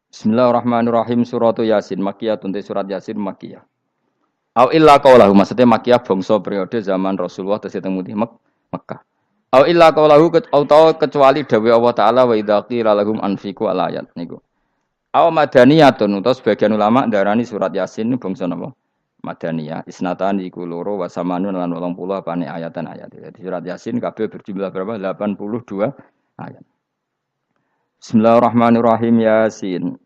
Bismillahirrahmanirrahim. Suratu Yasin Makkiyah te surat Yasin Makkiyah. Au illa qaulahu maksudnya Makkiyah bangsa periode zaman Rasulullah tesih teng Mekkah. Au illa qaulahu kecuali dawuh Allah taala wa idza qila lahum anfiqu alayat niku. Au madaniyatun utawa sebagian ulama darani surat Yasin bangsa napa? Madaniyah. Isnatan iku loro wa samanun lan 80 apane ayatan ayat. Jadi surat Yasin kabeh berjumlah berapa? 82 ayat. Bismillahirrahmanirrahim Yasin.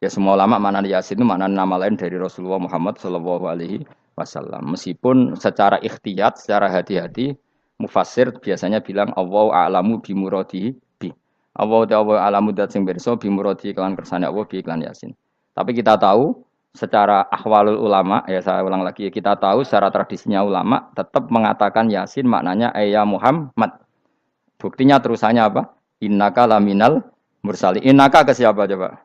Ya semua ulama makna Yasin itu makna nama lain dari Rasulullah Muhammad Shallallahu Alaihi Wasallam. Meskipun secara ikhtiyat, secara hati-hati, mufassir biasanya bilang Allah a'lamu bimuradi bi. Allah a'lamu dat sing pirsa bimuradi kelan kersane Allah bi iklan Yasin. Tapi kita tahu secara ahwalul ulama, ya saya ulang lagi, kita tahu secara tradisinya ulama tetap mengatakan Yasin maknanya ya Muhammad. Buktinya terusannya apa? Innaka laminal mursali. Innaka ke siapa coba?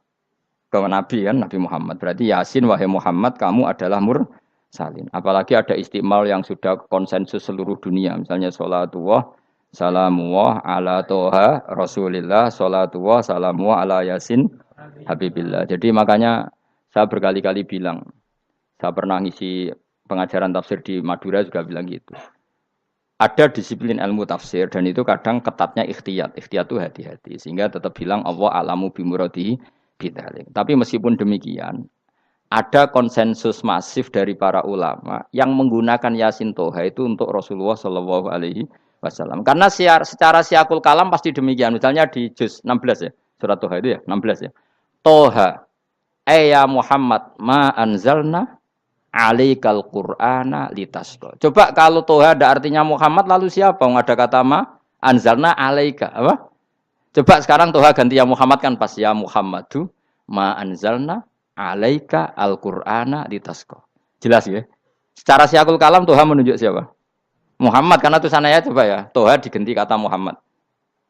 Ke Nabi kan, Nabi Muhammad. Berarti Yasin wahai Muhammad kamu adalah mursalin. Apalagi ada istimal yang sudah konsensus seluruh dunia. Misalnya sholatullah, salamullah ala toha rasulillah, sholatullah, salamullah ala Yasin habibillah. Jadi makanya saya berkali-kali bilang, saya pernah ngisi pengajaran tafsir di Madura juga bilang gitu. Ada disiplin ilmu tafsir dan itu kadang ketatnya ikhtiyat. Ikhtiyat itu hati-hati. Sehingga tetap bilang Allah alamu bimuradihi bidalik. Tapi meskipun demikian, ada konsensus masif dari para ulama yang menggunakan Yasin Toha itu untuk Rasulullah Shallallahu Alaihi Wasallam. Karena secara siakul kalam pasti demikian. Misalnya di juz 16 ya, surat Toha itu ya, 16 ya. Toha, ya Muhammad, ma anzalna alaikal Qur'ana litasqa. Coba kalau Toha ada artinya Muhammad lalu siapa? Ada kata ma anzalna alaika apa? Coba sekarang Toha ganti ya Muhammad kan pas ya Muhammadu ma anzalna alaika al-Qur'ana litasqa. Jelas ya? Secara siakul kalam Toha menunjuk siapa? Muhammad karena tulisannya coba ya. Toha diganti kata Muhammad.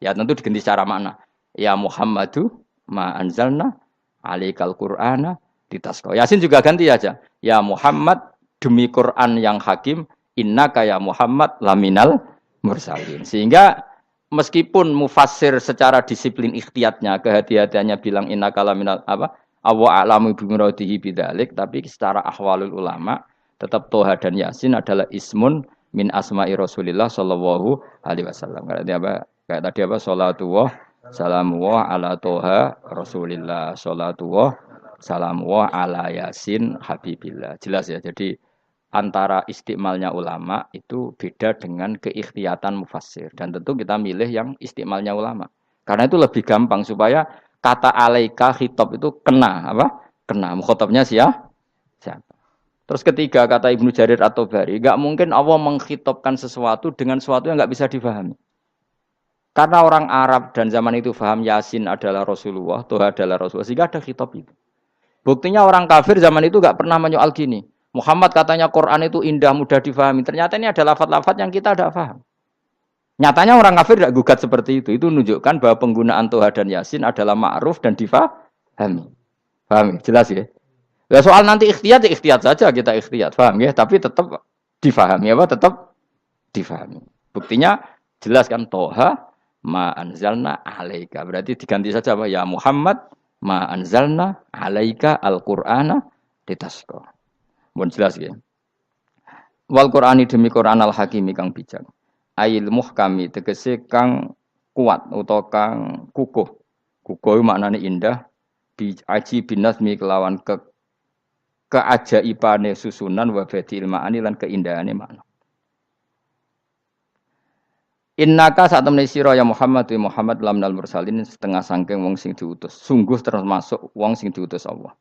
Ya tentu diganti secara makna. Ya Muhammadu ma anzalna alaikal Qur'ana litasqa. Yasin juga ganti aja. Ya Muhammad demi Quran yang hakim innaka ya Muhammad laminal mursalin. Sehingga meskipun mufassir secara disiplin ikhtiyatnya, kehati-hatiannya bilang inna kalaminal apa Allah a'lamu bimuradihi bidzalik, tapi secara ahwalul ulama tetap Toha dan Yasin adalah ismun min asma'i Rasulillah sallallahu alaihi wasallam. Kayak tadi apa salatullah salamullah ala Toha Rasulillah salatullah salamullah ala Yasin habibillah. Jelas ya. Jadi antara istimalnya ulama itu beda dengan keikhtiatan mufassir. Dan tentu kita milih yang istimalnya ulama. Karena itu lebih gampang supaya kata alaika khitab itu kena apa? Kena. Mukhatabnya siapa? Terus ketiga kata Ibnu Jarir atau Bari, nggak mungkin Allah mengkhitabkan sesuatu dengan sesuatu yang nggak bisa difahami. Karena orang Arab dan zaman itu paham Yasin adalah Rasulullah, Toha adalah Rasulullah, sehingga ada khitab itu. Buktinya orang kafir zaman itu nggak pernah menyoal gini. Muhammad katanya Quran itu indah, mudah difahami. Ternyata ini ada lafaz-lafaz yang kita tidak paham. Nyatanya orang kafir tidak gugat seperti itu. Itu menunjukkan bahwa penggunaan Toha dan Yasin adalah ma'ruf dan difahami. Paham ya? Jelas ya? Ya soal nanti ikhtiyat, ya ikhtiyat saja kita ikhtiyat. Paham ya? Tapi tetap difahami. Apa? Tetap difahami. Buktinya jelas kan Toha ma anzalna alaika. Berarti diganti saja apa? Ya Muhammad ma anzalna alaika al-Qur'ana litasqa. Mohon jelas ya. Wal Qur'ani demi Qur'an al hakimi kang bijak. Ail muhkami tegese kang kuat utawa kang kukuh. Kukuh maknane indah bi aji binasmi kelawan keajaibane susunan wa badil ma'ani lan keindahane makna. Innaka saat temne sira ya Muhammad wa Muhammad lamnal mursalin setengah sangking wong sing diutus. Sungguh termasuk wong sing diutus Allah.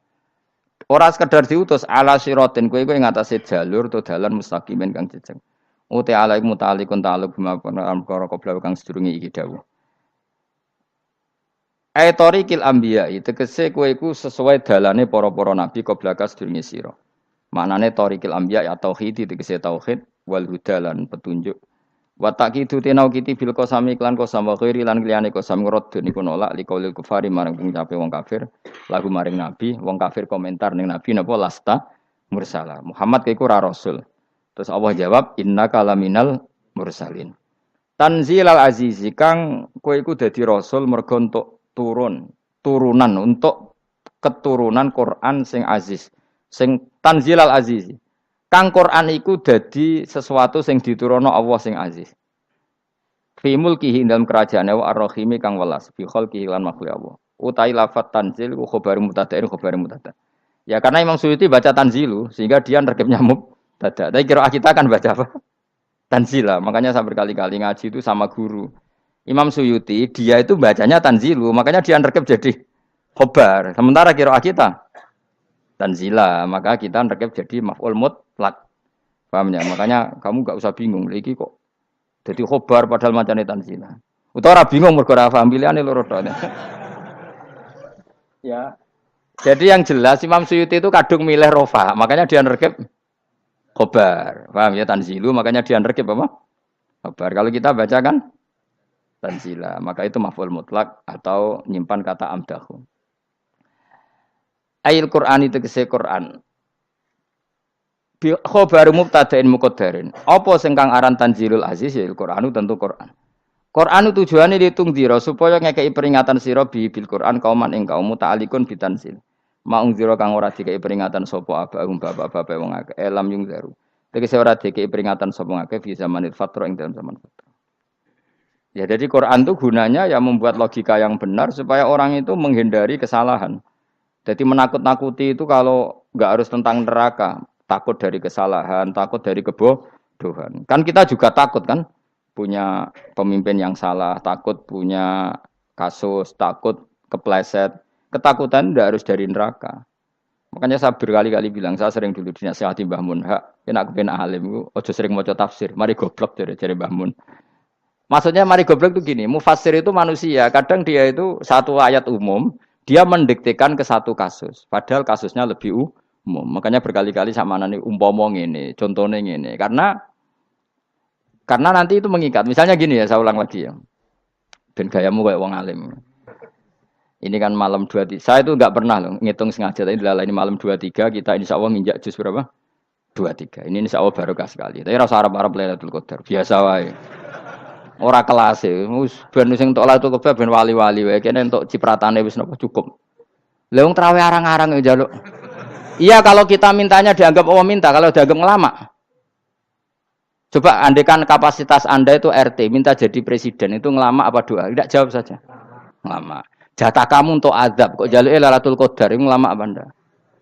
Ora sekedar diutus ala siratin kowe ing atase jalur to dalan mustaqimin kang jejeg. Uti alaik mutalikun ta'aluk bima perkara qabla kang sedurunge iki dawuh. Tariqil anbiya tegese kowe iku sesuai dalane para-para nabi qabla ka sedurunge sira. Maknane tariqil anbiya ya tauhid tegese tauhid wal hudalan petunjuk. Wa taqidu tenau kiti bil qasami klan qasam wa ghairi lan liyane qasam ngrad niku nolak liqaulil kufari marang pengucape wong kafir lagu maring nabi wong kafir komentar ning nabi napa lasta mursala Muhammad iku ora rasul terus Allah jawab innaka laminal mursalin tanzilal azizi kang kowe iku dadi rasul mergo entuk turunan untuk keturunan Quran sing aziz, sing tanzilal aziz. Kang Quran iku dadi sesuatu sing diturunno Allah sing aziz. Fi mulkihi dalam kerajaane wa ar-rahimi kang welas, fi khalqihi lan makhluk Allah. Utai lafat tanzil ku khabar mubtada'in khabar mubtada'. Ya karena Imam Suyuti baca tanzilu sehingga dia nerkepnya mubtada'. Tapi kira kita kan baca apa? Tanzila. Makanya saya berkali-kali ngaji itu sama guru. Imam Suyuti dia itu bacanya tanzilu, makanya dia nerkep jadi khabar. Sementara kira kita tanzila, maka kita nerkep jadi maf'ul mutlaq. Paham ya? Makanya kamu enggak usah bingung iki kok jadi khobar padahal macane tanzila. Utawa ora bingung mergo ora paham pilihane loro tok. Ya. Jadi yang jelas Imam Suyuti itu kadung milih rofa, makanya dia nerkep khobar. Paham ya tanzilu, makanya dia nerkep apa? Khobar. Kalau kita baca kan tanzila, maka itu maf'ul mutlak atau nyimpan kata amdahu. Ayil Qur'an itu kese Qur'an. Bi khabaru mubtada'in muqaddarin. Apa sing kang aran tanzilul aziz ya Qur'anu tentu Qur'an. Qur'anu tujuane ditungdira supaya ngekeki peringatan sira bil Qur'an kauman ing kaum muta'alikun bitanzil. Maung zira kang ora dikeki peringatan sapa abahum bapak-bapak wong akeh elam yung zaru. Tegese ora dikeki peringatan sapa akeh fi zamanil fatra ing dalam zaman fatra. Ya jadi Quran itu gunanya ya membuat logika yang benar supaya orang itu menghindari kesalahan. Jadi menakut-nakuti itu kalau enggak harus tentang neraka, takut dari kesalahan, takut dari kebodohan. Kan kita juga takut kan punya pemimpin yang salah, takut punya kasus, takut kepleset. Ketakutan tidak harus dari neraka. Makanya saya berkali-kali bilang, saya sering dulu dinasihati Mbah Mun, hak, aku pengen alim, ojo sering maca tafsir, mari goblok dari Mbah Mun. Maksudnya mari goblok itu gini, mufassir itu manusia, kadang dia itu satu ayat umum, dia mendiktekan ke satu kasus, padahal kasusnya lebih umum. Makanya berkali-kali sama nani umpama ngene, contohnya ngene, karena nanti itu mengikat. Misalnya gini ya, saya ulang lagi ya. Ben gayamu kayak wong alim. Ini kan malam 23. Saya itu enggak pernah loh ngitung sengaja, tapi ini malam 23 kita insya Allah nginjak juz berapa? 23. Ini insya Allah barokah sekali. Tapi rasa Arab-Arab Lailatul Qadar, biasa wae. Ora kelas e. Wis ben sing entuk Lailatul Qadar ben wali-wali wae. Kene entuk cipratane wis napa cukup. Lah wong traweh arang-arang ya njaluk. Iya kalau kita mintanya dianggap Allah minta, kalau dianggap ngelama. Coba andekan kapasitas Anda itu RT, minta jadi presiden, itu ngelama apa doa? Tidak jawab saja. Ngelama. Jatah kamu untuk azab, kok jaluknya Lailatul Qadar, itu ngelama apa Anda?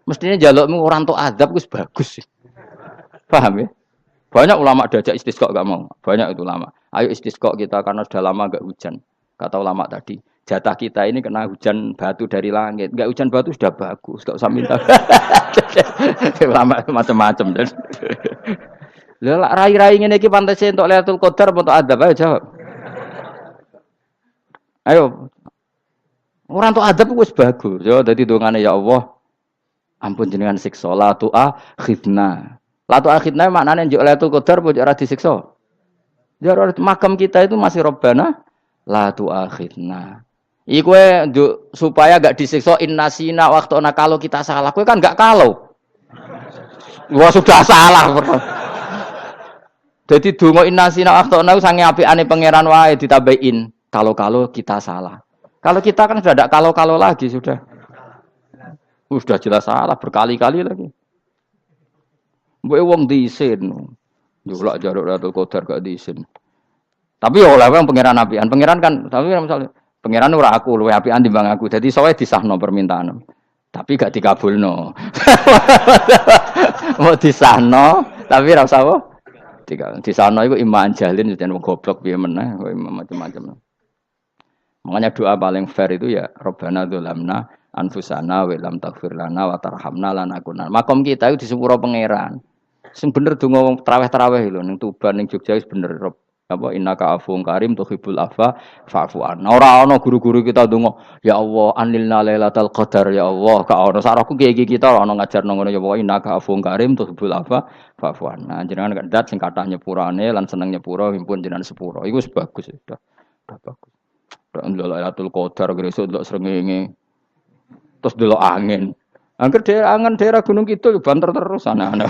Mestinya jalukmu orang untuk azab, itu bagus. Paham ya? Banyak ulama diajak istisqa gak mau. Banyak itu ulama. Ayo istisqa kita karena sudah lama gak hujan. Kata ulama tadi, jatah kita ini kena hujan batu dari langit. Gak hujan batu sudah bagus, gak usah minta. Ulama macam-macam. Lah rai-rai ngene iki pantese entuk Lailatul Qadar apa entuk adab ayo jawab. Ayo. Ora entuk adab wis bagus. Yo dadi dongane ya Allah. Ampun jenengan siksa la tu akhidna. La tu akhidna maknane njuk Lailatul Qadar apa ora disiksa? Ya makam kita itu masih Rabbana la tu akhidna. Iku supaya gak disiksa innasina waqtuna kalau kita salah. Kowe kan gak kalau. Wah sudah salah. Jadi donga innasina akhtana sange apikane pangeran wae ditambahin kalau kita salah. Kalau kita kan sudah tidak kalau lagi sudah. Sudah jelas salah berkali-kali lagi. Mbok wong diisin. Yo lak jaruk Lailatul Qadar gak diisin. Tapi ya oleh pangeran apian. Pangeran kan tapi misalnya pangeran ora aku luwe apian timbang aku. Jadi sowe disahno permintaan. Tapi gak dikabulno. Mau disahno tapi ora usah apa? Di sana itu iman jalin dan goblok piye meneh macam-macam. Makanya doa paling fair itu ya Rabbana dzalamna anfusana wa lam taghfir lana wa tarhamna lanakunanna. Makom kita itu di sepuro pangeran. Sing bener donga traweh-traweh lho ning Tuban ning Jogja wis bener apa innaka afuwun karim tuhibbul afwa fa'fu anna. Ora ana guru-guru kita donga ya Allah anilna lailatul qadar ya Allah ka ono saraku kiye kita ora ono ngajarno ngono ya Allah innaka afuwun karim tuhibbul afwa fa'fu anna. Jenengan kandat sing kathah nyepurane lan seneng nyepuro himpun jenengan sepuro. Iku wis bagus sudah bagus. Lailatul qadar gresuk ndelok srengenge. Terus ndelok angin. Angger daerah Gunung Kidul banter terus anak-anak.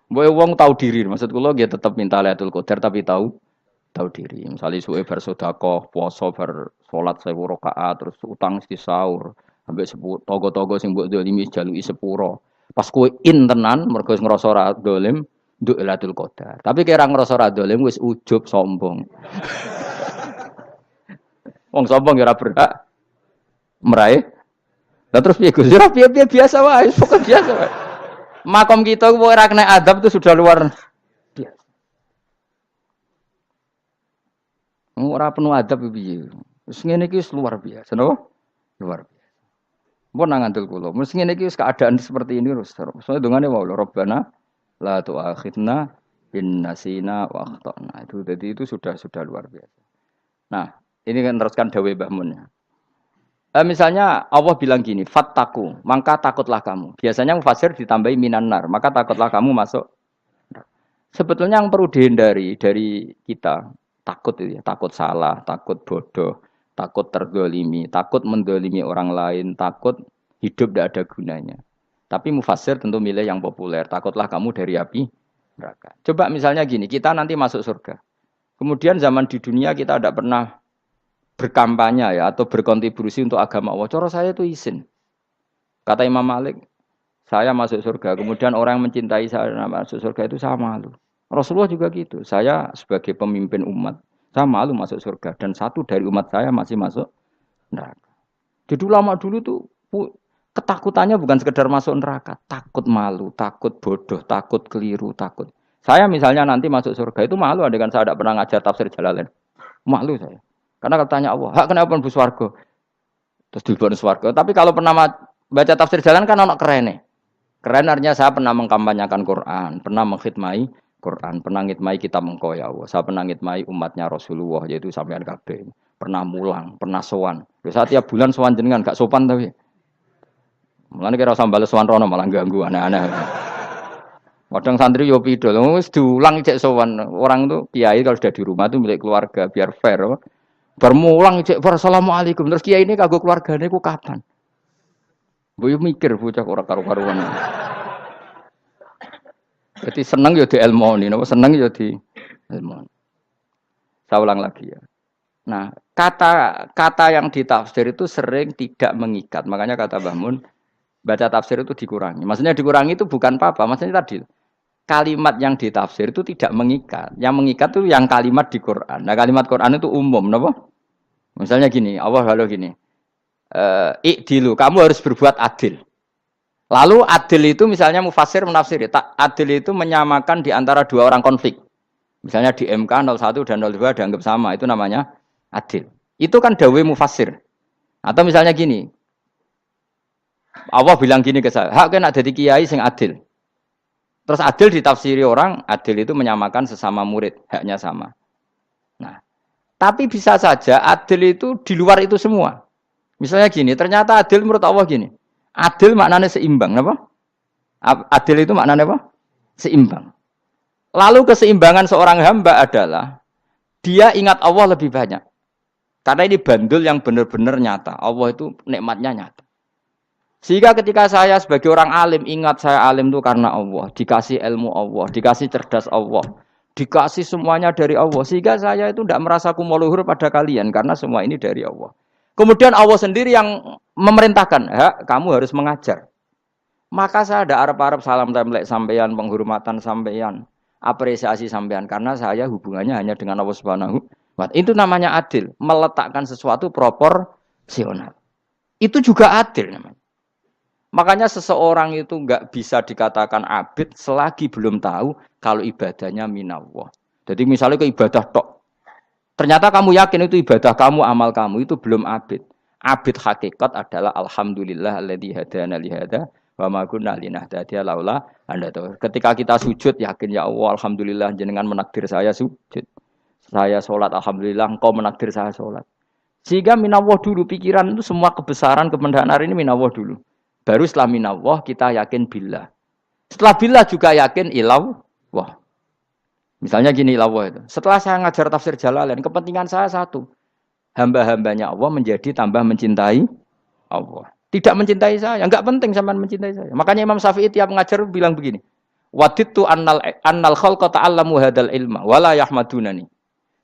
Boy wong tahu diri, maksud kula dia tetap minta Lailatul Qadar tapi tahu tahu diri. Misalnya suwe bar sedekah, puasa bar salat 1000 rakaat, terus utang mesti sahur, ambek togo-togo sing mbok dolimi jaluki sepuro. Pas kowe tenan mergo ngrasa ora dolim, nduk Lailatul Qadar. Tapi kira ngrasa ora dolim wis ujub sombong. Wong sombong ya ora berhak meraih. Lah terus piye Gus? Ya piye biasa wae, pokok biasa wae. Makom kita kok ora kena adab itu sudah luar biasa. Ora penuh adab piye. Wis ngene iki wis luar biasa, napa? Luar biasa. Mun nang ngandel kula, mesti ngene iki wis keadaan seperti ini terus. Soale dongane wae Rabbana la tu'akhidna in nasina wa akhtana. Itu jadi itu sudah luar biasa. Nah, ini kan teruskan dawuh Mbah Mun. Misalnya Allah bilang gini, fattaku, maka takutlah kamu. Biasanya mufasir ditambahi minan nar, maka takutlah kamu masuk. Sebetulnya yang perlu dihindari dari kita, takut itu ya, takut salah, takut bodoh, takut terdolimi, takut mendolimi orang lain, takut hidup tidak ada gunanya. Tapi mufasir tentu milih yang populer, takutlah kamu dari api neraka. Coba misalnya gini, kita nanti masuk surga. Kemudian zaman di dunia kita tidak pernah berkampanye ya atau berkontribusi untuk agama Allah. Cara saya itu izin. Kata Imam Malik, saya masuk surga. Kemudian orang yang mencintai saya masuk surga itu saya malu. Rasulullah juga gitu. Saya sebagai pemimpin umat, saya malu masuk surga. Dan satu dari umat saya masih masuk neraka. Jadi ulama dulu tuh ketakutannya bukan sekedar masuk neraka, takut malu, takut bodoh, takut keliru, takut. Saya misalnya nanti masuk surga itu malu, dengan saya tidak pernah ngajar tafsir Jalalain. Malu saya. Karena kalau tanya Allah, hak kenapa pun swarga? Terus diberi swarga. Tapi kalau pernah baca tafsir jalan kan anak keren nih. Keren artinya saya pernah mengkampanyakan Quran, pernah mengkhidmai Quran, pernah ngitmai kitab engkau ya Allah. Saya pernah ngitmai umatnya Rasulullah, yaitu sampean kabeh. Pernah mulang, pernah sowan. Saya tiap bulan sowan jenengan gak sopan tapi. Mulane kira usah bales sowan rono malah ganggu aneh-aneh. Kadang santri yo pidol, wis diulang cek sowan. Orang tuh kiai kalau sudah di rumah tuh milik keluarga biar fair. Bermulang cek assalamualaikum terus kiai ini kagok keluargane ku kapan? Mbok mikir bocah ora karo-karuan. Jadi seneng ya di ilmoni, napa seneng ya di ilmoni. Saya ulang lagi ya. Nah, kata yang ditafsir itu sering tidak mengikat. Makanya kata Mbah Mun, baca tafsir itu dikurangi. Maksudnya dikurangi itu bukan apa-apa, maksudnya tadi kalimat yang ditafsir itu tidak mengikat. Yang mengikat itu yang kalimat di Quran. Nah, kalimat Quran itu umum, napa? Misalnya gini, Allah lalu gini. Ikdilu, kamu harus berbuat adil. Lalu adil itu misalnya mufasir menafsiri, adil itu menyamakan di antara dua orang konflik. Misalnya di MK 01 dan 02 dianggap sama, itu namanya adil. Itu kan dawai mufasir. Atau misalnya gini, Allah bilang gini ke saya, hak kena jadi kiai sing adil. Terus adil ditafsiri orang, adil itu menyamakan sesama murid, haknya sama. Nah, tapi bisa saja adil itu di luar itu semua. Misalnya gini, ternyata adil menurut Allah gini. Adil maknanya seimbang, apa? Adil itu maknanya apa? Seimbang. Lalu keseimbangan seorang hamba adalah dia ingat Allah lebih banyak. Karena ini bandul yang benar-benar nyata. Allah itu nikmatnya nyata. Sehingga ketika saya sebagai orang alim, ingat saya alim itu karena Allah. Dikasih ilmu Allah, dikasih cerdas Allah. Dikasih semuanya dari Allah. Sehingga saya itu tidak merasa kumuluhur pada kalian. Karena semua ini dari Allah. Kemudian Allah sendiri yang memerintahkan. Kamu harus mengajar. Maka saya ada arep-arep salam templek sampeyan, penghormatan sampeyan, apresiasi sampeyan. Karena saya hubungannya hanya dengan Allah Subhanahu wa Ta'ala. Itu namanya adil. Meletakkan sesuatu proporsional. Itu juga adil namanya. Makanya seseorang itu enggak bisa dikatakan abid selagi belum tahu kalau ibadahnya minallah. Jadi misalnya ke ibadah tok. Ternyata kamu yakin itu ibadah kamu, amal kamu itu belum abid. Abid hakikat adalah alhamdulillah alladzi hadana li hada wa ma kunna linahtadiya laula anda tahu. Ketika kita sujud yakin ya Allah alhamdulillah jenengan menakdir saya sujud. Saya salat alhamdulillah engkau menakdir saya salat. Sehingga minallah dulu pikiran itu semua kebesaran kemendahan ini minallah dulu. Baru setelah minallah kita yakin billah. Setelah billah juga yakin illallah. Misalnya gini illallah itu. Setelah saya ngajar tafsir Jalalain, kepentingan saya satu. Hamba-hambanya Allah menjadi tambah mencintai Allah. Tidak mencintai saya. Enggak penting sampean mencintai saya. Makanya Imam Syafi'i tiap ngajar bilang begini. Wadittu annal khalqa ta'allamu hadal ilma wala yahmadunani.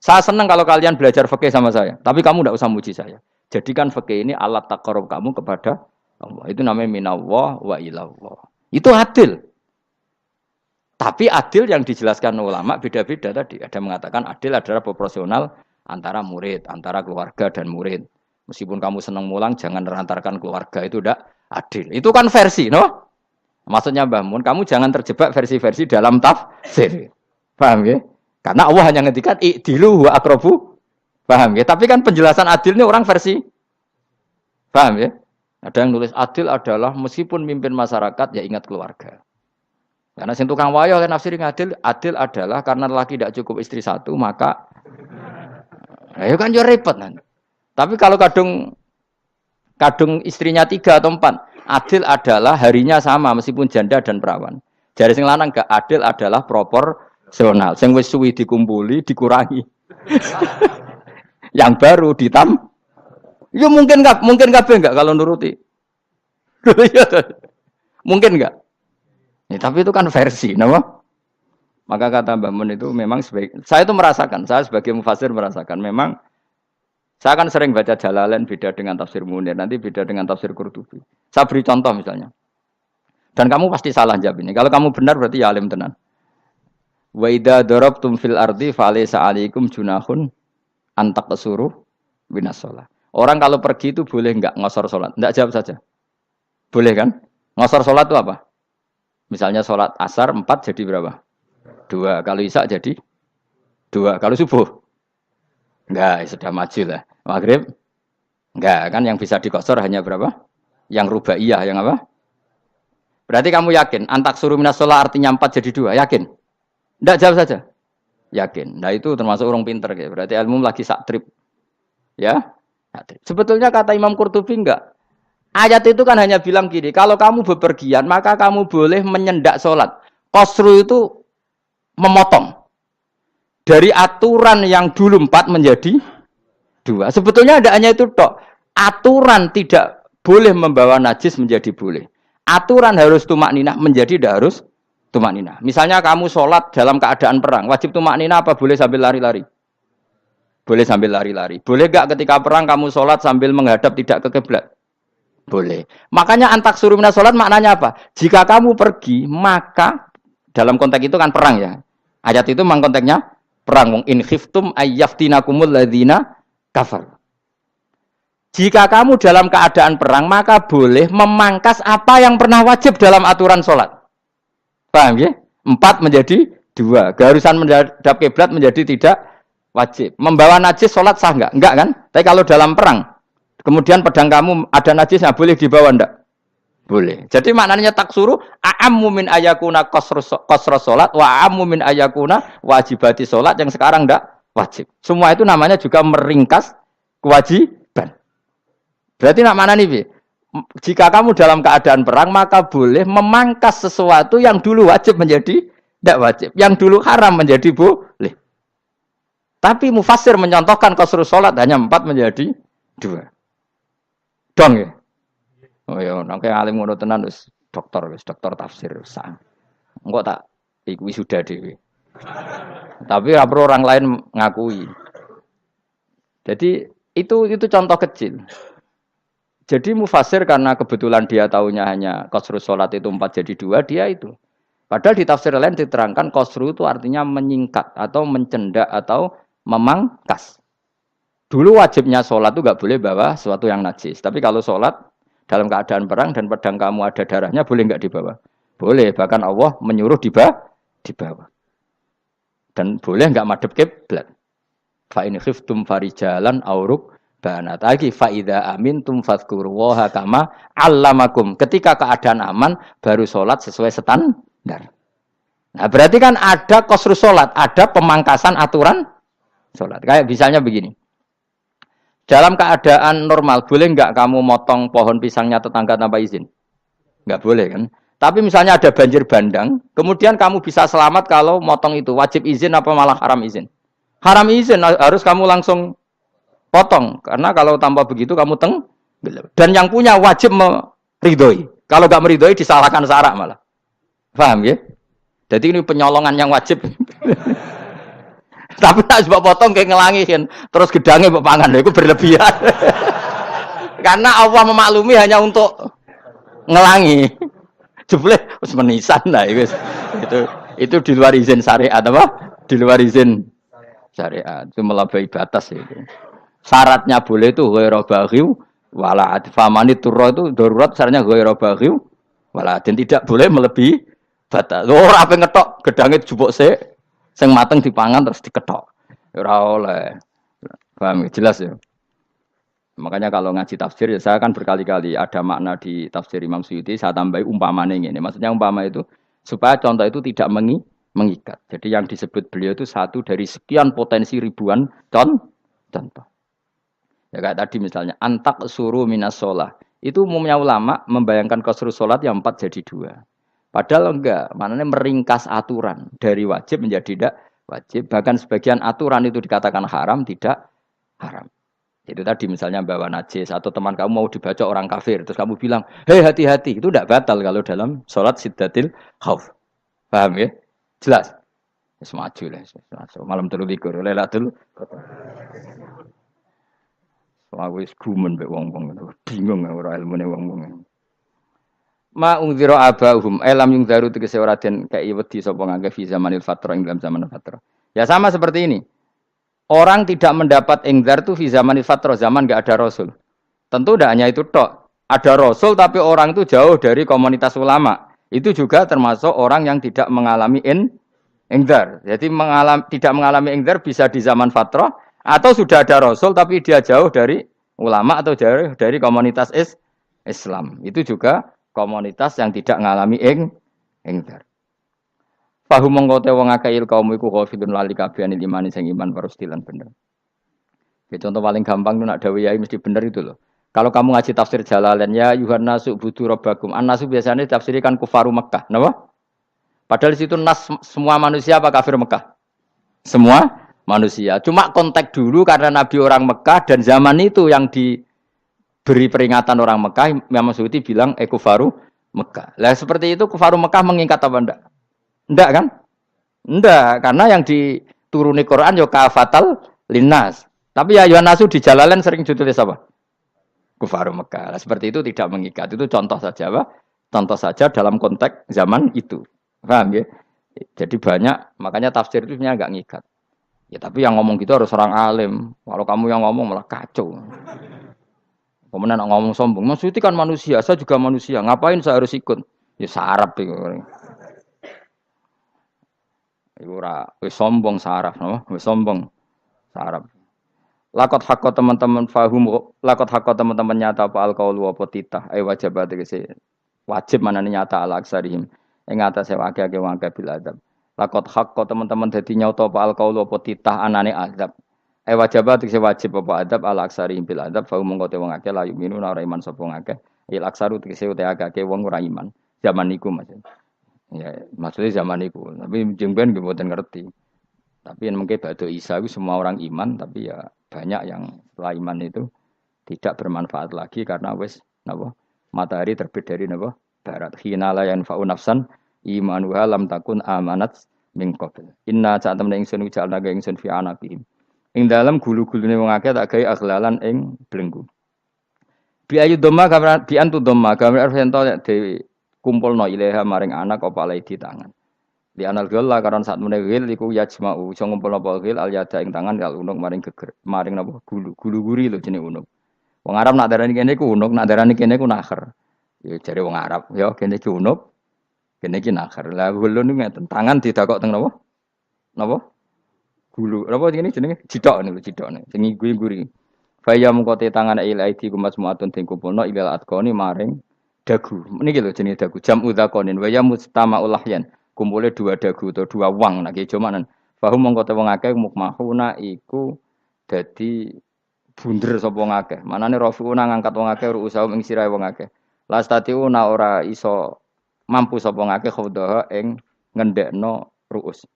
Saya senang kalau kalian belajar fikih sama saya, tapi kamu tidak usah muji saya. Jadikan fikih ini alat taqarrub kamu kepada Allah. Itu namanya minallah wa ilallah. Itu adil. Tapi adil yang dijelaskan ulama beda-beda tadi. Ada mengatakan adil adalah proporsional antara murid, antara keluarga dan murid. Meskipun kamu senang mulang, jangan merantarkan keluarga. Itu tidak adil. Itu kan versi, no? Maksudnya Mbah Mun, kamu jangan terjebak versi-versi dalam tafsir. Paham ya? Karena Allah hanya ngendikan i'dilu wa aqrabu. Paham ya? Tapi kan penjelasan adil ini orang versi. Paham ya? Ada yang nulis adil adalah meskipun mimpin masyarakat ya ingat keluarga. Karena sing tukang wayo oleh nafsir adil adalah karena laki tidak cukup istri satu maka ya kan yo repot nanti. Tapi kalau kadung istrinya 3 atau 4, adil adalah harinya sama meskipun janda dan perawan. Jari sing lanang gak adil adalah proporsional. Sing wis suwi dikumpuli dikurangi. Yang baru ya mungkin kabeh enggak kalau nuruti. Mungkin enggak? Ya, tapi itu kan versi, nama. Maka kata Mbah Mun itu memang saya itu merasakan, saya sebagai mufassir merasakan memang saya kan sering baca Jalalain beda dengan tafsir Munir, nanti beda dengan tafsir Qurtubi. Saya beri contoh misalnya. Dan kamu pasti salah jawab ini. Kalau kamu benar berarti ya alim tenan. Wa idza darabtum fil ardi falaysa 'alaikum junahun an taqsuru binas shalah. Orang kalau pergi itu boleh enggak ngosor salat? Enggak, jawab saja. Boleh kan? Ngosor salat itu apa? Misalnya salat asar 4 jadi berapa? 2. Kalau isya jadi 2. Kalau subuh? Enggak, sudah maju lah. Maghrib? Enggak, kan yang bisa dikosor hanya berapa? Yang rubaiyah, yang apa? Berarti kamu yakin antak suruh minas sholat artinya 4 jadi 2, yakin? Enggak, jawab saja. Yakin. Nah itu termasuk orang pinter ya. Berarti ilmu lagi sak trip. Ya? Sebetulnya kata Imam Qurtubi enggak. Ayat itu kan hanya bilang gini, kalau kamu bepergian maka kamu boleh menyendak sholat. Qasru itu memotong. Dari aturan yang dulu 4 menjadi 2. Sebetulnya ada hanya itu tok. Aturan tidak boleh membawa najis menjadi boleh. Aturan harus tumak ninah menjadi tidak harus tumak ninah. Misalnya kamu sholat dalam keadaan perang, wajib tumak ninah apa boleh sambil lari-lari? Boleh sambil lari-lari. Boleh gak ketika perang kamu sholat sambil menghadap tidak ke kiblat? Boleh. Makanya antak suruh minas sholat maknanya apa? Jika kamu pergi, maka dalam konteks itu kan perang ya. Ayat itu memang konteksnya perang. In khiftum ayyaftinakumul ladzina kafar. Jika kamu dalam keadaan perang, maka boleh memangkas apa yang pernah wajib dalam aturan sholat. Paham ya? 4 menjadi 2. Keharusan menghadap kiblat menjadi tidak wajib. Membawa najis sholat sah enggak? Enggak kan? Tapi kalau dalam perang, kemudian pedang kamu ada najisnya, boleh dibawa enggak? Boleh. Jadi maknanya taksuru a'ammu min ayakuna qasra sholat wa a'ammu min ayakuna wajibati sholat yang sekarang enggak wajib. Semua itu namanya juga meringkas kewajiban. Berarti nak mana nih? Jika kamu dalam keadaan perang, maka boleh memangkas sesuatu yang dulu wajib menjadi tidak wajib. Yang dulu haram menjadi boleh. Tapi mufassir mencontohkan qasrus sholat hanya 4 menjadi 2. Dong ya? Oh ya, nang alim ngono tenan wis dokter tafsir sang. Engko tak iku wisuda dhewe. Tapi ora perlu orang lain ngakui. Jadi itu contoh kecil. Jadi mufassir karena kebetulan dia tahunya hanya qasrus sholat itu 4 jadi 2, dia itu. Padahal di tafsir lain diterangkan qasru itu artinya menyingkat atau mencendak atau memangkas. Dulu wajibnya sholat itu nggak boleh bawa sesuatu yang najis. Tapi kalau sholat dalam keadaan perang dan pedang kamu ada darahnya, boleh nggak dibawa? Boleh. Bahkan Allah menyuruh dibawa. Dan boleh nggak madhep kiblat. Fa in khiftum farijalan auruk banat lagi faida amintum fadzkurullaha kama allamakum. Ketika keadaan aman baru sholat sesuai standar. Nah berarti kan ada qasrus sholat, ada pemangkasan aturan sholat. Kayak misalnya begini. Dalam keadaan normal, boleh nggak kamu motong pohon pisangnya tetangga tanpa izin? Nggak boleh kan? Tapi misalnya ada banjir bandang, kemudian kamu bisa selamat kalau motong itu. Wajib izin apa malah haram izin? Haram izin, harus kamu langsung potong. Karena kalau tanpa begitu kamu dan yang punya wajib meridhoi. Kalau nggak meridhoi disalahkan syarak malah. Paham ya? Jadi ini penyolongan yang wajib. Tapi tak coba potong kayak ngelangi kan. Terus gedangnya mbok pangan lho iku berlebihan. Karena Allah memaklumi hanya untuk ngelangi. Jebule wis menisan lah itu. Itu di luar izin syariat apa? Di luar izin syariat. Itu melampaui batas itu. Syaratnya boleh itu ghairu baghiw wala famani turra itu darurat syaratnya ghairu baghiw wala dan tidak boleh melebihi batas. Ora ape ngetok gedange jupuk sik sing mateng dipangan terus diketok. Ora oleh. Paham jelas ya. Makanya kalau ngaji tafsir ya saya kan berkali-kali ada makna di tafsir Imam Suyuti saya tambahi umpamanya ini. Maksudnya umpama itu supaya contoh itu tidak mengikat. Jadi yang disebut beliau itu satu dari sekian potensi ribuan contoh. Ya kayak tadi misalnya antak suruh minas sholah. Itu umumnya ulama membayangkan qasru sholat yang 4 jadi 2. Padahal enggak, maknanya meringkas aturan dari wajib menjadi tidak wajib. Bahkan sebagian aturan itu dikatakan haram, tidak haram. Itu tadi misalnya bawa najis atau teman kamu mau dibaca orang kafir, terus kamu bilang, hei hati-hati, itu tidak batal kalau dalam sholat siddatil khauf. Paham ya? Jelas? Semaju lah, malam terlikur, lelatul. Aku wis gumen mbek wong-wong bingung ora ilmune wong-wong. Ma ungzira abahum elam yung daru tegese ora den kei wedi sapa ngangge fi zamanil fatra ing dalam zaman fatra. Ya sama seperti ini. Orang tidak mendapat ingzar itu fi zamanil fatra, zaman enggak ada rasul. Tentu tidak hanya itu tok. Ada rasul tapi orang itu jauh dari komunitas ulama. Itu juga termasuk orang yang tidak mengalami ingzar. Jadi tidak mengalami ingzar bisa di zaman fatra atau sudah ada rasul tapi dia jauh dari ulama atau jauh dari komunitas Islam. Itu juga komunitas yang tidak ngalami ingzar. Fahum mongko te wong akeh kaum iku ghafidun lali kabehane imani sing iman parustilan bener. Ya, contoh paling gampang itu nak dawuh yai mesti bener itu loh. Kalau kamu ngaji tafsir Jalalain ya Yuhannasu budu rabbakum. An-nasu biasanya ditafsirkan kufaru Mekah, napa? Padahal di situ nas semua manusia apa kafir Mekah? Semua manusia. Cuma konteks dulu karena Nabi orang Mekah dan zaman itu yang diberi peringatan orang Mekah, Imam Suyuti bilang kufaru Mekah. Lah seperti itu kufaru Mekah mengikat apa enggak? Enggak kan? Enggak, karena yang dituruni Quran yo kafatal linnas. Tapi ya Yuhannasu di Jalalain sering ditulis apa? Kufaru Mekah. Nah, seperti itu tidak mengikat. Itu contoh saja, Pak. Contoh saja dalam konteks zaman itu. Paham ya? Jadi banyak, makanya tafsir itu sebenarnya enggak ngikat. Ya tapi yang ngomong gitu harus orang alim. Kalau kamu yang ngomong malah kacau. Kemudian ngomong sombong. Maksudnya kan manusia, saya juga manusia. Ngapain saya harus ikut? Ya sarap itu. Iku ora wis sombong saraf, no? Wis sombong saraf. Lakot hakko teman-teman fahum, lakot hakko teman-teman nyata apa alqaulu apa titah, wajib tegese wajib manane nyata ala aksarihim. Ing atase akeh-akeh wong akeh bil adab. Lakot hakko teman-teman dadi nyata apa alqaulu apa titah anane azab. Wajib tegese wajib apa adab ala aksarihim bil adab, fahum mongko te wong akeh la yuminuna ora iman sapa akeh. Il aksaru tegese te akeh wong ora iman. Zaman niku maksudnya. Ya, maksudnya zaman itu. Tapi jengben gue buatan ngerti. Tapi yang mungkin batu Isa itu semua orang iman, tapi ya banyak yang setelah iman itu tidak bermanfaat lagi karena wes napa matahari terbit dari napa barat. Hina la yanfa'u nafsan imanuha lam takun amanat min qabl. Inna sa'atam ingsun ujalna ga ingsun fi anaqihim. Ing dalam gulu-gulune wong akeh tak gawe aghlalan ing belenggu. Bi ayu dhamma gambar bi antu dhamma gambar arfento dewi kumpulno ilaha maring anak apa alai di tangan. Di anal gela karon saat meneh gil iku yajma'u iso ngumpulno apa gil al yada ing tangan kal unuk maring geger maring napa gulu-guri lho jenenge unuk. Wong Arab nak darani kene iku unuk, nak darani kene iku nakher. Ya jare wong Arab, ya kene iki unuk, kene iki nakher. Lah gulun niku ngeten, tangan didakok teng napa? Napa? Gulu. Napa jenenge? Jidok niku jidokne. Sing guri-guri. Faya mengkote tangan il aidi kumas muatun ting kumpulno ilal atqoni maring dagu. Niki lho jenenge dagu. Jam udzakonin wa ya mustama'ul lahyan. Kumpule dua dagu atau dua wang nek jomanan. Fahum mongko te wong akeh mukmahuna iku dadi bunder sapa wong akeh. Manane rafiuna ngangkat wong akeh ruusaum ing sirahe wong akeh. Lastatiuna ora iso mampu sapa wong akeh khodaha ing ngendekno ruus.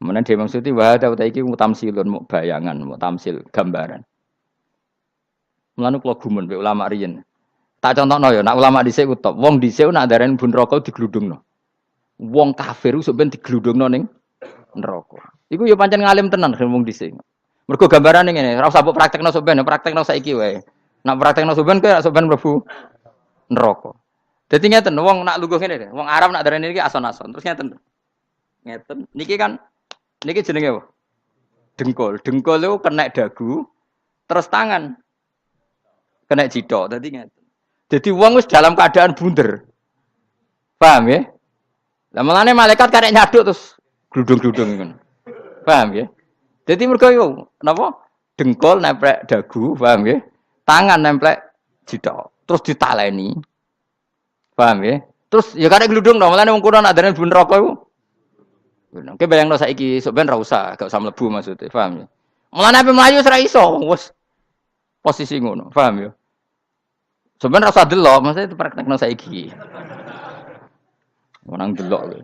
Menan dhewe maksudi wa ta iki mutamsilun mu bayangan, mutamsil gambaran. Mulane kula gumun be ulama riyen. Tak contohno ya, nak ulama dhisik ku top. Wong dhisik nak darani bun rokok digludungno. Wong kafir sok ben digludungno ning neraka. Iku ya pancen ngalim tenan ngomong dhisik. Mergo gambarane ngene, ora usah mbok praktekno sok ben, praktekno saiki wae. Nak praktekno sok ben kowe sok ben mlebu neraka. Dadi ngeten, wong nak lungguh ngene, wong Arab nak darani iki ason-ason. Terus ngeten. Ngeten. Niki kan niki jenenge apa? Dengkul. Dengkul itu kena dagu, terus tangan kena jidok. Dadi ngeten. Jadi wong wis dalam keadaan bunder. Paham ya? Lah mulane malaikat karek nyaduk terus gludung-gludung ngono. Paham ya? Jadi mergo yo napa? Dengkul nempel dagu, paham ya? Tangan nempel jidok. Terus ditaleni. Paham ya? Terus ya karek gludung dong, mulane wong kuno nak darane bu neraka iku. Oke bayangno saiki sok ben ra usah, gak usah mlebu maksudnya, paham ya? Mulane ape mlayu wis ra iso, wis posisi ngono, paham ya? Sebenarnya rasa delok, maksudnya itu praktekno saiki. Orang delok lho.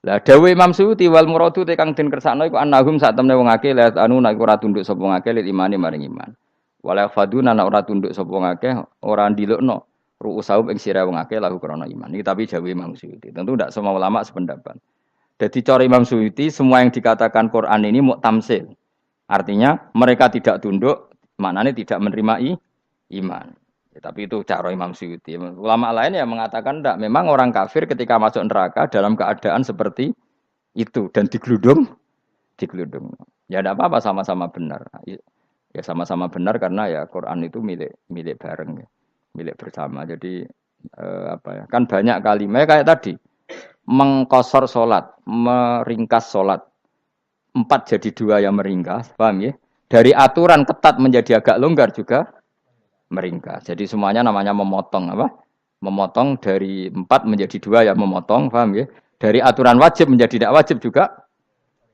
Lah dawuh Imam Suyuti wal muradu te kang den kersakno iku annahum sak temne wong akeh la anu nek ora tunduk sapa wong akeh lil imani maring iman. Wala faduna nek ora tunduk sapa wong akeh ora ndilukno ru'usahum ing sira wong akeh lahu krana iman. Iki tapi dawuh Imam Suyuti. Tentu tidak semua ulama sependapat. Jadi cara Imam Suyuti semua yang dikatakan Quran ini muktamsil. Artinya mereka tidak tunduk, maknanya tidak menerima iman. Ya, tapi itu cara Imam Suyuti. Ulama lain yang mengatakan tidak. Memang orang kafir ketika masuk neraka dalam keadaan seperti itu dan digeludung. Ya tidak apa-apa sama-sama benar. Ya sama-sama benar karena ya Quran itu milik bareng, ya. Milik bersama. Jadi apa ya? Kan banyak kalimat kayak tadi mengkosor solat, meringkas solat. 4 jadi 2 yang meringkas, paham ya? Dari aturan ketat menjadi agak longgar juga meringkas. Jadi semuanya namanya memotong apa? Memotong dari 4 menjadi 2 yang memotong, paham ya? Dari aturan wajib menjadi tidak wajib juga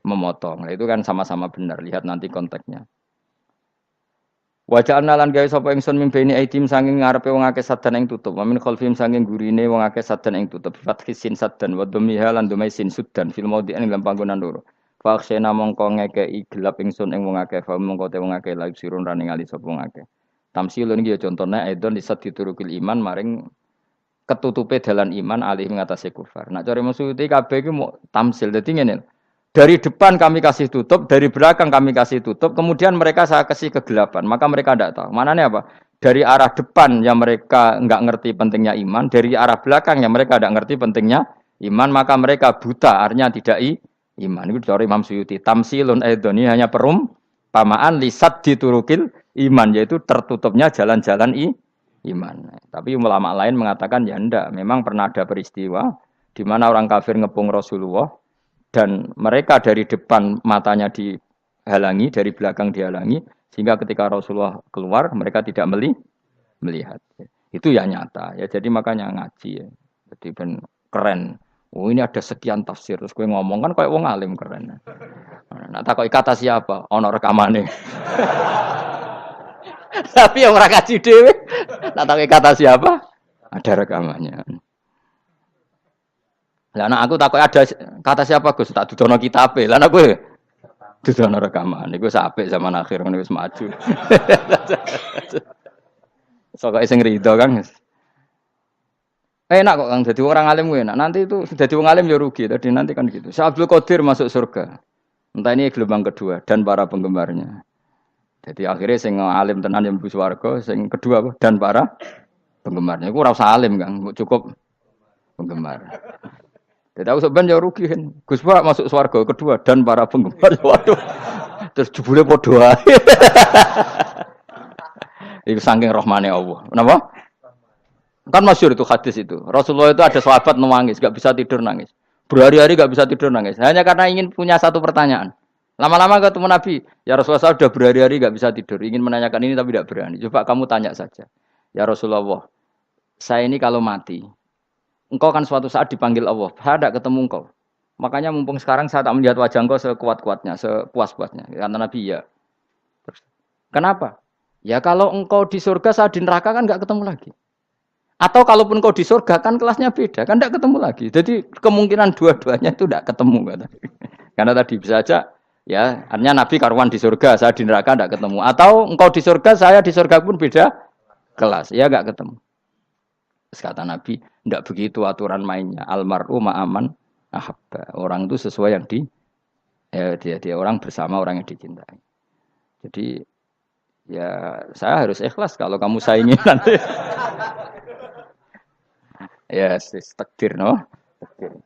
memotong. Nah, itu kan sama-sama benar. Lihat nanti konteksnya. Wajah analan gawe sapa ingsun mimpeni aitim sanging ngarepe wong akeh sadan ing tutup. Wa min khalfim sanging gurine wong akeh sadan ing tutup. Fathisin sadan wa dhammiha lan dumai sin sudan fil maudhi'in ing panggonan loro. Fa akhsena mongko ngekeki gelap ingsun ing wong akeh fa mongko te wong akeh laik sirun rane ngali sapa wong akeh. Tamsilun iki ya contone aidon disat diturukil iman maring ketutupe dalan iman alih ngatasé kufar. Nak cara maksudé kabeh iki mau tamsil. Dadi ngene. Dari depan kami kasih tutup, dari belakang kami kasih tutup, kemudian mereka saya kasih kegelapan. Maka mereka tidak tahu. Mananya apa? Dari arah depan yang mereka enggak ngerti pentingnya iman, dari arah belakang yang mereka tidak ngerti pentingnya iman, maka mereka buta, artinya tidak iman. Itu dari Imam Suyuti. Tamsilun aidoni hanya perumpamaan lisat diturukil iman, yaitu tertutupnya jalan-jalan iman. Tapi ulama lain mengatakan ya enggak. Memang pernah ada peristiwa di mana orang kafir ngepung Rasulullah, dan mereka dari depan matanya dihalangi, dari belakang dihalangi, sehingga ketika Rasulullah keluar, mereka tidak melihat. Itu ya nyata. Ya jadi makanya ngaji. Ya. Jadi ben keren. Oh ini ada sekian tafsir. Terus gue ngomong kan kayak wong alim keren. Nah takoi kata siapa? Ono rekamane. Tapi yang ora kaji dhewe. Nah takoi kata siapa? Ada rekamannya. Lah anak aku takut ada kata siapa Gus tak dudono kitabe. Lah anak kowe dudono rekaman. Iku apik zaman akhir ngene wis maju. Sok sing rido Kang. Enak kok Kang dadi orang alim kuwi enak. Nanti itu dadi wong alim ya rugi. Tadi nanti kan gitu. Syekh Abdul Qadir masuk surga. Entah ini gelombang kedua dan para penggemarnya. Jadi akhirnya sing alim tenan yang mlebu swarga, sing kedua apa? Dan para penggemarnya. Iku ora usah alim Kang, cukup penggemar. Jadi aku sebenarnya rugi kan. Gus Pak masuk swarga kedua dan para penggemar. Waduh. Terus jebule padha ae. Iku saking rahmane Allah. Kenapa? Kan masyhur itu hadis itu. Rasulullah itu ada sahabat nangis, enggak bisa tidur nangis. Berhari-hari enggak bisa tidur nangis. Hanya karena ingin punya satu pertanyaan. Lama-lama ketemu Nabi, ya Rasulullah saya sudah berhari-hari enggak bisa tidur, ingin menanyakan ini tapi tidak berani. Coba kamu tanya saja. Ya Rasulullah, saya ini kalau mati, engkau kan suatu saat dipanggil Allah. Saya tidak ketemu engkau. Makanya mumpung sekarang saya tak melihat wajah engkau sekuat-kuatnya, sepuas-puasnya. Kata Nabi, ya. Terus, kenapa? Ya kalau engkau di surga, saya di neraka kan enggak ketemu lagi. Atau kalaupun engkau di surga kan kelasnya beda, kan enggak ketemu lagi. Jadi kemungkinan dua-duanya itu enggak ketemu. Kata. Karena tadi bisa saja, ya artinya Nabi karuan di surga, saya di neraka enggak ketemu. Atau engkau di surga, saya di surga pun beda kelas. Ya enggak ketemu. Terus kata Nabi, tidak begitu aturan mainnya. Almaru ma'aman ahabba. Orang itu sesuai yang dia orang bersama orang yang dicintai. Jadi ya saya harus ikhlas kalau kamu saingi nanti. Ya, takdir no. Takdir.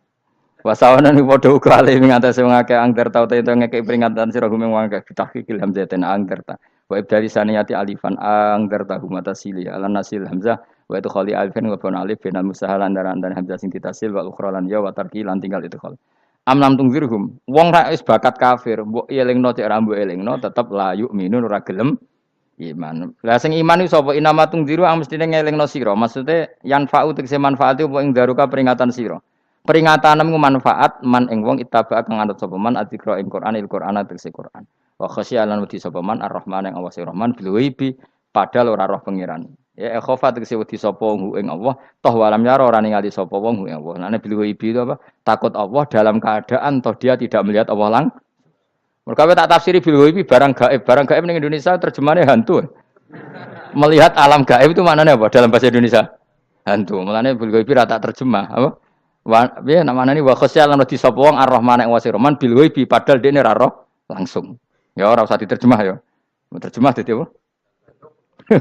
Wasawana ni padha uga ale ngatasi wong akeh angger tau te ngekek peringatan sira gumeng wong akeh tahqiqil hamzatin angger ta. Wa ibdali saniyati alifan angger ta humata sili ala nasil hamzah wa itu khali alifan wa bana alif binal musahalan dan hamzah sing ditasil wa ukhra lan ya wa tarki lan tinggal itu khal. Amlam tungzirhum wong ra wis bakat kafir mbok elingno cek ra mbok elingno tetep la yu'minun ora gelem iman. Lah sing iman iku sapa inama tungziru ang mestine ngelingno sira. Maksude yan fa'u tegese manfaat apa ing daruka peringatan sira. Peringatanmu manfaat man ing wong ittaba kang anut sapa man adzikra ing Quran tegese Quran. Wa khasyialan wedi sapa man ar-Rahman ing Allah Rahman bil ghaibi padahal ora roh pangeran. Ya khofa tegese wedi sapa ing Allah toh walam yara ora ningali sapa wong ing Allah. Nane bil ghaibi itu apa? Takut Allah dalam keadaan toh dia tidak melihat Allah langsung. Mereka tak tafsiri bil ghaibi barang gaib. Barang gaib ning Indonesia terjemahannya hantu. Melihat alam gaib itu maknanya apa dalam bahasa Indonesia? Hantu. Mulane bil ghaibi ra tak terjemah, apa? Ya namanya ini wa khosya lan di sapa wong ar-Rahman ing wasi Rahman bil ghaibi padahal dene ra roh langsung. Ya ora usah diterjemah ya. Terjemah dadi apa?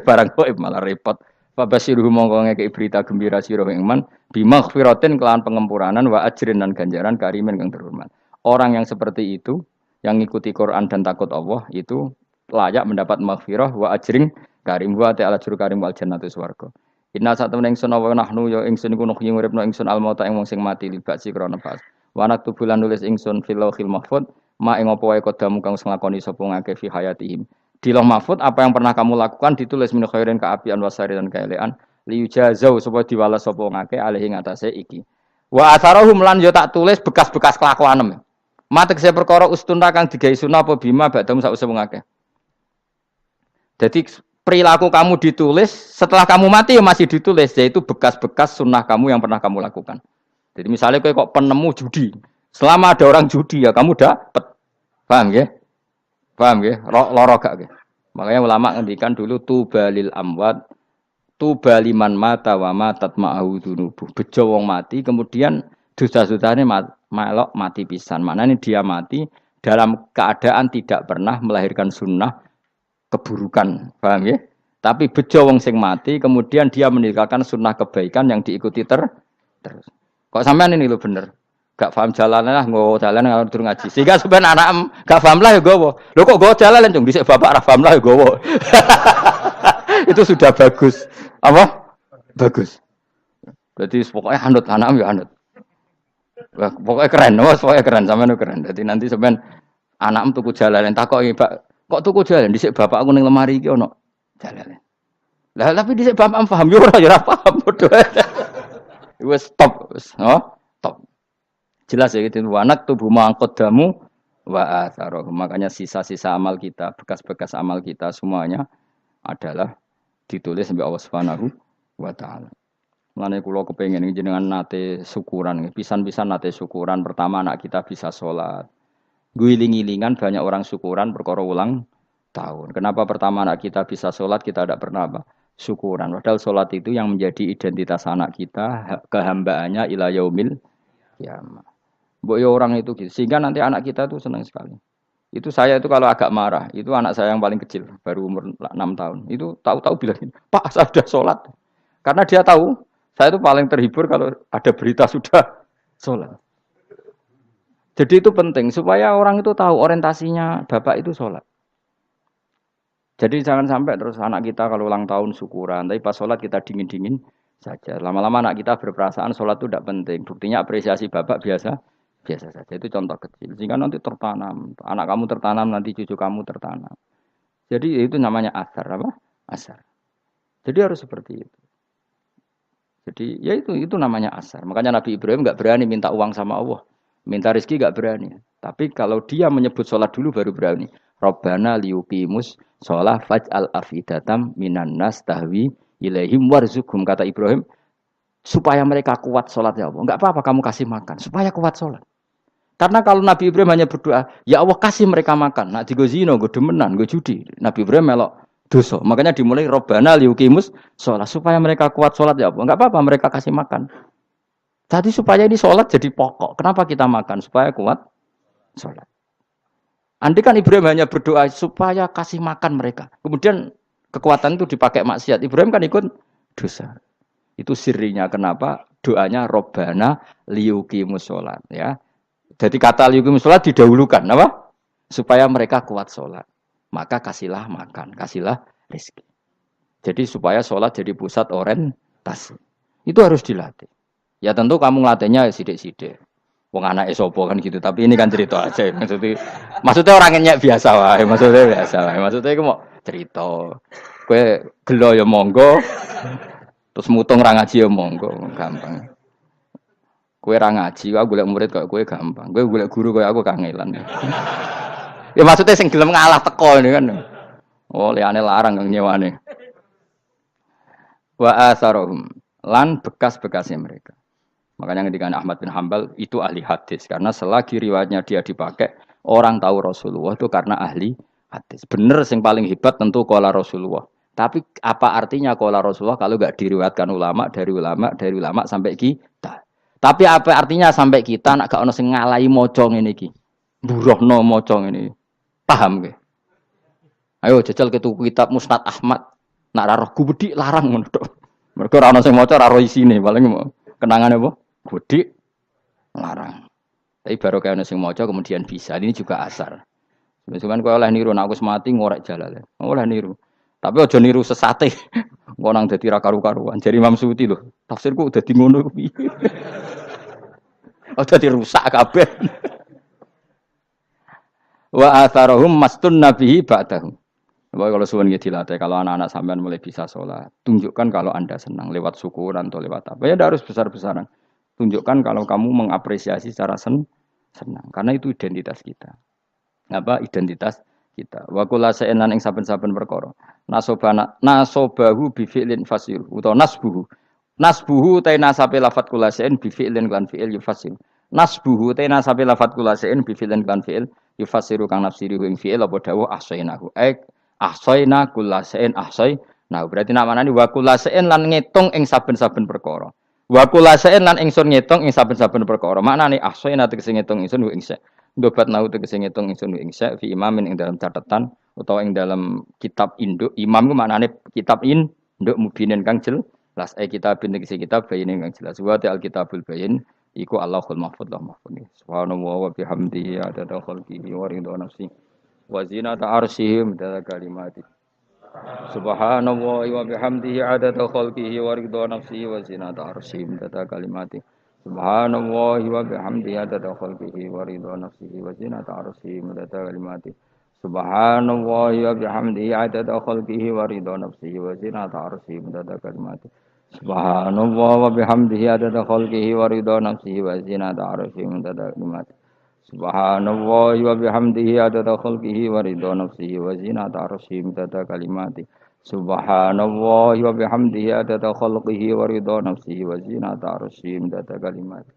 Barang gaib malah repot. Fa basiruhu mongko ngekeki berita gembira sira ing man bimaghfiratin kelawan pengempuranan wa ajrin dan ganjaran karimin kang terhormat. Orang yang seperti itu yang ngikuti Quran dan takut Allah itu layak mendapat maghfirah wa ajrin karim wa ta'ala juru karim wal jannatu swarga. Inna satamene ingsun wa nahnu ya ingsun iku nuhyi nguripno ingsun almauta ing wong sing mati libasi krana pas. Wa naktubu lan nulis ingsun fil lauhil mahfuz ma ing apa wae kodamu kang nglakoni sapa ngake fi hayatihim. Di lauh mahfuz apa yang pernah kamu lakukan ditulis min khairin kaapian wasari dan kaelean liyujazau supaya diwales sapa ngake alih ing atase iki. Wa atharahum lan yo tak tulis bekas-bekas kelakuanem. Matek saya perkara ustuna kang digawe sunah apa bima badam sause wong akeh. Jadi perilaku kamu ditulis setelah kamu mati ya masih ditulis yaitu bekas-bekas sunnah kamu yang pernah kamu lakukan. Jadi misalnya kok penemu judi, selama ada orang judi ya kamu dapat, paham ya? Paham ya? Loro gak ya? Makanya ulama ngendikan dulu tubalil amwat, tubaliman mata wa matat ma'ahu dunubuh. Bejo wong mati kemudian dosa-dosane melok mati pisan. Maknanya dia mati dalam keadaan tidak pernah melahirkan sunnah keburukan, paham ya? Tapi bejo wong sing mati, kemudian dia meninggalkan sunnah kebaikan yang diikuti terus. Kok sampean ini lho bener? Gak paham jalannya lah, nggo jalan kalau durung ngaji. Sehingga sebenarnya anak gak paham lah ya gowo. Lho kok nggo jalan cung dhisik bapak ra paham lah ya gowo. Itu sudah bagus. Apa? Bagus. Berarti pokoknya anut anak ya anut. Wah, pokoknya keren, pokoknya keren sampean keren. Jadi nanti sampean anakmu tuku jalan takoki, Pak. Kok tuku jalan dhisik bapak aku ning lemari iki ono jalan. Lah tapi dhisik bapak paham yo ora paham padha. Wis stop, wis, stop. Jelas ya gitu. Wanak tubuh mangkodamu wa atharoh. Makanya sisa-sisa amal kita, bekas-bekas amal kita semuanya adalah ditulis sampai Allah Subhanahu wa taala. Mulane kula kepengin jenengan nate syukuran, pisan-pisan nate syukuran. Pertama anak kita bisa sholat. Guling-gilingan banyak orang syukuran perkara ulang tahun. Kenapa pertama anak kita bisa sholat kita tidak pernah apa? Syukuran. Padahal sholat itu yang menjadi identitas anak kita, kehambaannya ila yaumil kiamah. Mbok ya orang itu gitu. Sehingga nanti anak kita itu senang sekali. Itu saya itu kalau agak marah, itu anak saya yang paling kecil, baru umur 6 tahun. Itu tahu-tahu bilang, "Pak, saya sudah sholat." Karena dia tahu, saya itu paling terhibur kalau ada berita sudah sholat. Jadi itu penting supaya orang itu tahu orientasinya bapak itu sholat. Jadi jangan sampai terus anak kita kalau ulang tahun syukuran, tapi pas sholat kita dingin-dingin saja. Lama-lama anak kita berperasaan sholat itu tidak penting. Buktinya apresiasi bapak biasa saja. Itu contoh kecil. Sehingga nanti tertanam, anak kamu tertanam, nanti cucu kamu tertanam. Jadi itu namanya asar apa? Asar. Jadi harus seperti itu. Jadi ya itu namanya asar. Makanya Nabi Ibrahim nggak berani minta uang sama Allah. Minta rezeki gak berani. Tapi kalau dia menyebut sholat dulu baru berani. Rabbana liyuqimus sholat faj'al afidatam minan nas tahwi ilaihim warzuqhum. Kata Ibrahim, supaya mereka kuat sholat ya Allah. Enggak apa-apa kamu kasih makan. Supaya kuat sholat. Karena kalau Nabi Ibrahim hanya berdoa, ya Allah kasih mereka makan. Nak digo zina, go demenan, go judi. Nabi Ibrahim melok dosa. Makanya dimulai Rabbana liyuqimus sholat. Supaya mereka kuat sholat ya Allah. Enggak apa-apa mereka kasih makan. Jadi supaya ini sholat jadi pokok. Kenapa kita makan? Supaya kuat sholat. Andai kan Ibrahim hanya berdoa supaya kasih makan mereka. Kemudian kekuatan itu dipakai maksiat. Ibrahim kan ikut dosa. Itu sirinya kenapa doanya Robbana liyuqimus sholat. Ya. Jadi kata liyuqimus sholat didahulukan. Apa? Supaya mereka kuat sholat. Maka kasihlah makan, kasihlah rezeki. Jadi supaya sholat jadi pusat orientasi. Itu harus dilatih. Ya tentu kamu ngelatihnya sidik-sidik. Wong anak esopo kan gitu. Tapi ini kan cerita aja. Maksudnya orangnya biasa wae. Maksudnya biasa wae. Maksudnya aku mau cerita. Kue gelo ya monggo. Terus mutung ra ngaji ya monggo. Gampang. Kue ra ngaji, aku golek murid kok kue gampang. Kue golek guru kok aku kangelan. Ya maksudnya sing gelem ngalah teko ini kan. Oh, liane larang kang nyewane. Wa asarohum lan bekas-bekasnya mereka. Makanya ketika Ahmad bin Hambal itu ahli hadis karena selagi riwayatnya dia dipakai orang tahu Rasulullah itu karena ahli hadis. Bener yang paling hebat tentu qala Rasulullah. Tapi apa artinya qala Rasulullah kalau enggak diriwayatkan ulama dari ulama sampai kita. Tapi apa artinya sampai kita nak gak ono sing ngalahi maca ngene iki. Mburohno maca ngene. Paham nggih? Ayo jajal ke tuku kitab Musnad Ahmad. Nak ra roh gubedi larang ngono tok. Mergo ora ono sing maca ra roh isine, paling kenangane apa? Gudi larang. Tapi baru kayak nasi mojo kemudian bisa. Ini juga asar. Cuman kau oleh niru, aku semati ngorek jalan. Oleh niru. Tapi ojo niru sesate. Kau nang jadi karu-karuan. Jadi Imam Suyuti loh. Tafsirku udah di ngono. Udah dirusak kabeh. Wa atharahum mastun nabihi ba'dahum. Kalau suwun nggih dilatih, kalau anak-anak sampean mulai bisa sholat, tunjukkan kalau Anda senang lewat syukuran atau lewat apa. Ya harus besar-besaran. Tunjukkan kalau kamu mengapresiasi secara senang, karena itu identitas kita. Apa identitas kita? Wa kullu shay'in ing saben-saben perkara. Nasobahu bi fi'lin fasir utawa nasbuhu ta nasabe lafat kullu shay'in bi fi'lin kan fi'il yufasir. Nasbuhu ta nasabe lafat kullu shay'in bi fi'lin kan fi'il yufasiru kang nafsiri ing fi'il apa dawuh ahsainahu. Ahsaina kullu shay'in ahsai. Nah, berarti namane wa kullu shay'in lan ngitung ing saben-saben perkara. Wa kulasain lan ingsun ngitung ing saben-saben perkara. Maknane ahsaina tegese ngitung ingsun ing sek. Dobat nau tegese ngitung ingsun ing sek fi imamin ing dalam catatan utawa ing dalam kitab induk. Imam ku maknane kitab induk mubinin kang jelas. Kitabin tegese kitab bayin kang jelas. Wa al kitabul bayin iku Allahul mahfuz lah mahfuz. Subhanallah wa bihamdihi adada khalqihi wa ridha nafsi wa zinata arsyihi midada kalimati. Subhanallah wa bihamdihi adada khalqihi wa ridha nafsihi wa zinata arsyihi midada kalimati. Subhanallah wa bihamdihi adada khalqihi wa ridha nafsihi wa zinata arsyihi midada kalimati. Subhanallah wa bihamdihi adada khalqihi wa ridha nafsihi wa zinata arsyihi midada kalimati. Subhanallah wa bihamdihi adada khalqihi wa ridha nafsihi wa zinata arsyihi midada kalimati. Subhanallah wa bihamdihi adada khalqihi wa ridha nafsihi wa zinata arsyihi midada kalimati. Subhanallah wa bihamdihi adada khalqihi wa ridha nafsihi wa zinata arsyihi midada kalimati.